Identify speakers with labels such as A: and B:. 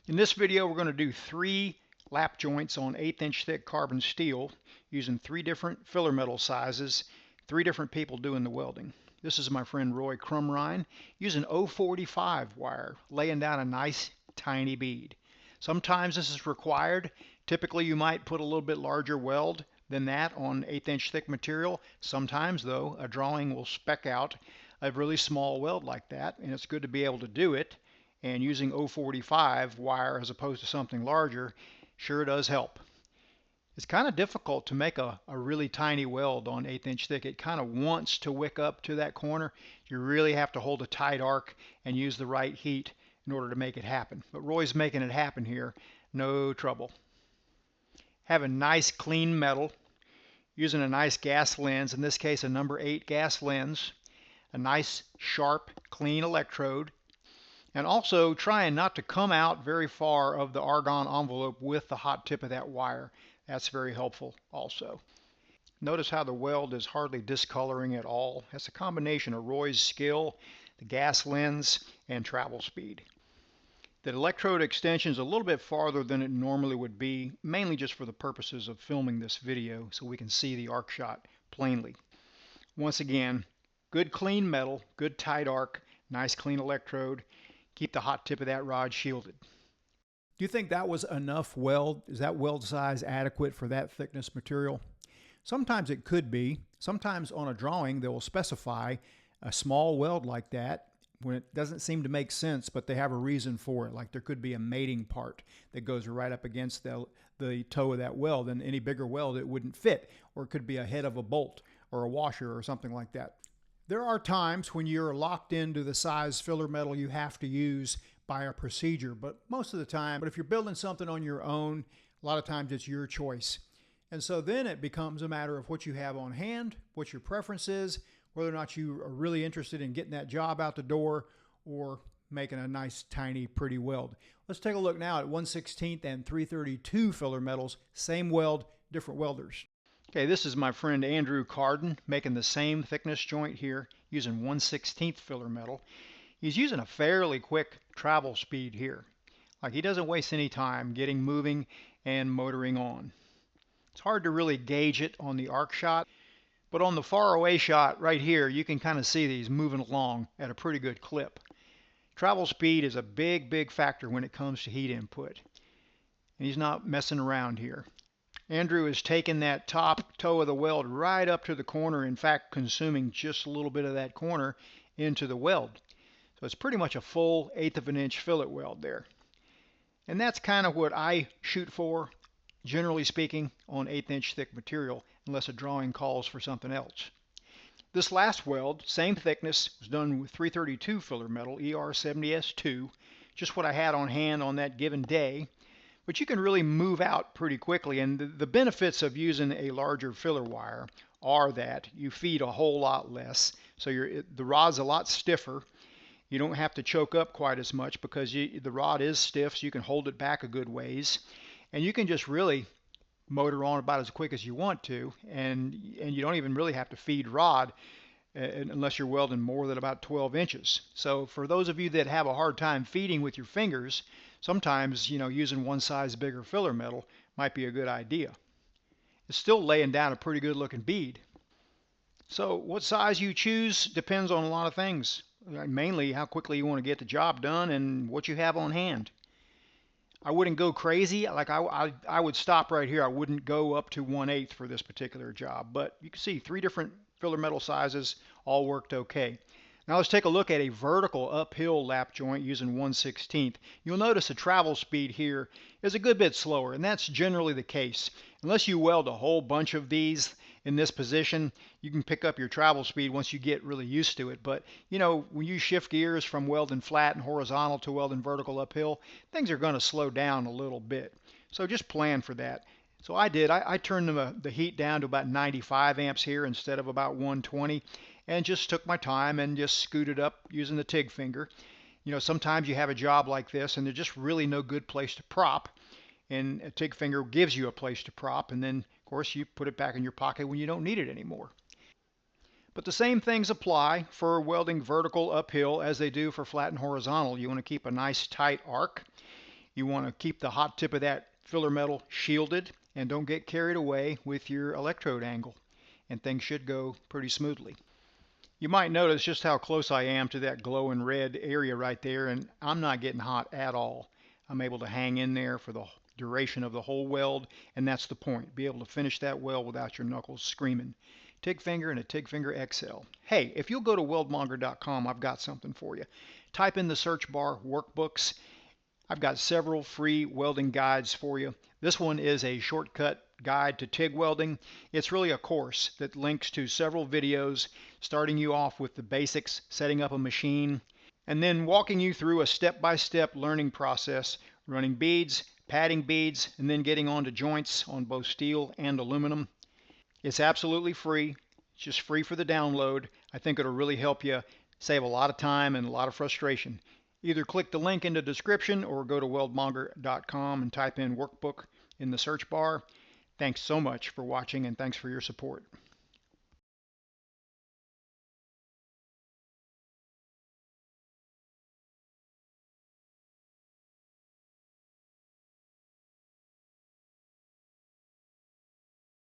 A: In this video, we're going to do 3 lap joints on 1/8 inch thick carbon steel using 3 different filler metal sizes, 3 different people doing the welding. This is my friend Roy Crumrine using 045 wire, laying down a nice tiny bead. Sometimes this is required. Typically you might put a little bit larger weld than that on 1/8 inch thick material. Sometimes though, a drawing will spec out a really small weld like that, and it's good to be able to do it. And using 045 wire as opposed to something larger sure does help. It's kind of difficult to make a really tiny weld on 1/8 inch thick. It kind of wants to wick up to that corner. You really have to hold a tight arc and use the right heat in order to make it happen. But Roy's making it happen here, no trouble. Have a nice clean metal, using a nice gas lens, in this case a number 8 gas lens, a nice sharp clean electrode, and also trying not to come out very far of the argon envelope with the hot tip of that wire. That's very helpful also. Notice how the weld is hardly discoloring at all. That's a combination of Roy's skill, the gas lens, and travel speed. The electrode extension is a little bit farther than it normally would be, mainly just for the purposes of filming this video so we can see the arc shot plainly. Once again, good clean metal, good tight arc, nice clean electrode. Keep the hot tip of that rod shielded.
B: Do you think that was enough weld? Is that weld size adequate for that thickness material? Sometimes it could be. Sometimes on a drawing they will specify a small weld like that when it doesn't seem to make sense, but they have a reason for it. Like there could be a mating part that goes right up against the toe of that weld, and any bigger weld it wouldn't fit. Or it could be a head of a bolt or a washer or something like that. There are times when you're locked into the size filler metal you have to use by a procedure, but most of the time, if you're building something on your own, a lot of times it's your choice. And so then it becomes a matter of what you have on hand, what your preference is, whether or not you are really interested in getting that job out the door or making a nice, tiny, pretty weld. Let's take a look now at 1/16 and 332 filler metals, same weld, different welders.
A: Okay, this is my friend Andrew Carden making the same thickness joint here using 1/16 filler metal. He's using a fairly quick travel speed here. Like he doesn't waste any time getting moving and motoring on. It's hard to really gauge it on the arc shot, but on the far away shot right here you can kind of see that he's moving along at a pretty good clip. Travel speed is a big factor when it comes to heat input, and he's not messing around here. Andrew is taking that top toe of the weld right up to the corner, in fact consuming just a little bit of that corner into the weld. So it's pretty much a full 1/8 of an inch fillet weld there. And that's kind of what I shoot for, generally speaking, on 1/8 inch thick material, unless a drawing calls for something else. This last weld, same thickness, was done with 332 filler metal, ER70S2, just what I had on hand on that given day. But you can really move out pretty quickly, and the benefits of using a larger filler wire are that you feed a whole lot less, so the rod's a lot stiffer. You don't have to choke up quite as much because the rod is stiff, so you can hold it back a good ways, and you can just really motor on about as quick as you want to, and you don't even really have to feed rod unless you're welding more than about 12 inches. So for those of you that have a hard time feeding with your fingers, sometimes using one size bigger filler metal might be a good idea. It's still laying down a pretty good looking bead. So what size you choose depends on a lot of things, mainly how quickly you want to get the job done and what you have on hand. I wouldn't go crazy. Like I would stop right here. I wouldn't go up to 1/8 for this particular job, but you can see 3 different filler metal sizes all worked okay. Now let's take a look at a vertical uphill lap joint using 1/16. You'll notice the travel speed here is a good bit slower, and that's generally the case. Unless you weld a whole bunch of these in this position, you can pick up your travel speed once you get really used to it. But when you shift gears from welding flat and horizontal to welding vertical uphill, things are going to slow down a little bit. So just plan for that. So I turned the heat down to about 95 amps here instead of about 120, and just took my time and just scooted up using the TIG finger. Sometimes you have a job like this and there's just really no good place to prop, and a TIG finger gives you a place to prop, and then of course you put it back in your pocket when you don't need it anymore. But the same things apply for welding vertical uphill as they do for flat and horizontal. You want to keep a nice tight arc, You want to keep the hot tip of that filler metal shielded and don't get carried away with your electrode angle, and things should go pretty smoothly. You might notice just how close I am to that glowing red area right there, and I'm not getting hot at all. I'm able to hang in there for the duration of the whole weld, and that's the point. Be able to finish that weld without your knuckles screaming. TIG finger and a TIG finger XL. Hey, if you'll go to weldmonger.com, I've got something for you. Type in the search bar workbooks. I've got several free welding guides for you. This one is a shortcut guide to TIG welding. It's really a course that links to several videos, starting you off with the basics, setting up a machine, and then walking you through a step-by-step learning process, running beads, padding beads, and then getting onto joints on both steel and aluminum. It's absolutely free. It's just free for the download. I think it'll really help you save a lot of time and a lot of frustration. Either click the link in the description or go to weldmonger.com and type in workbook in the search bar. Thanks so much for watching, and thanks for your support.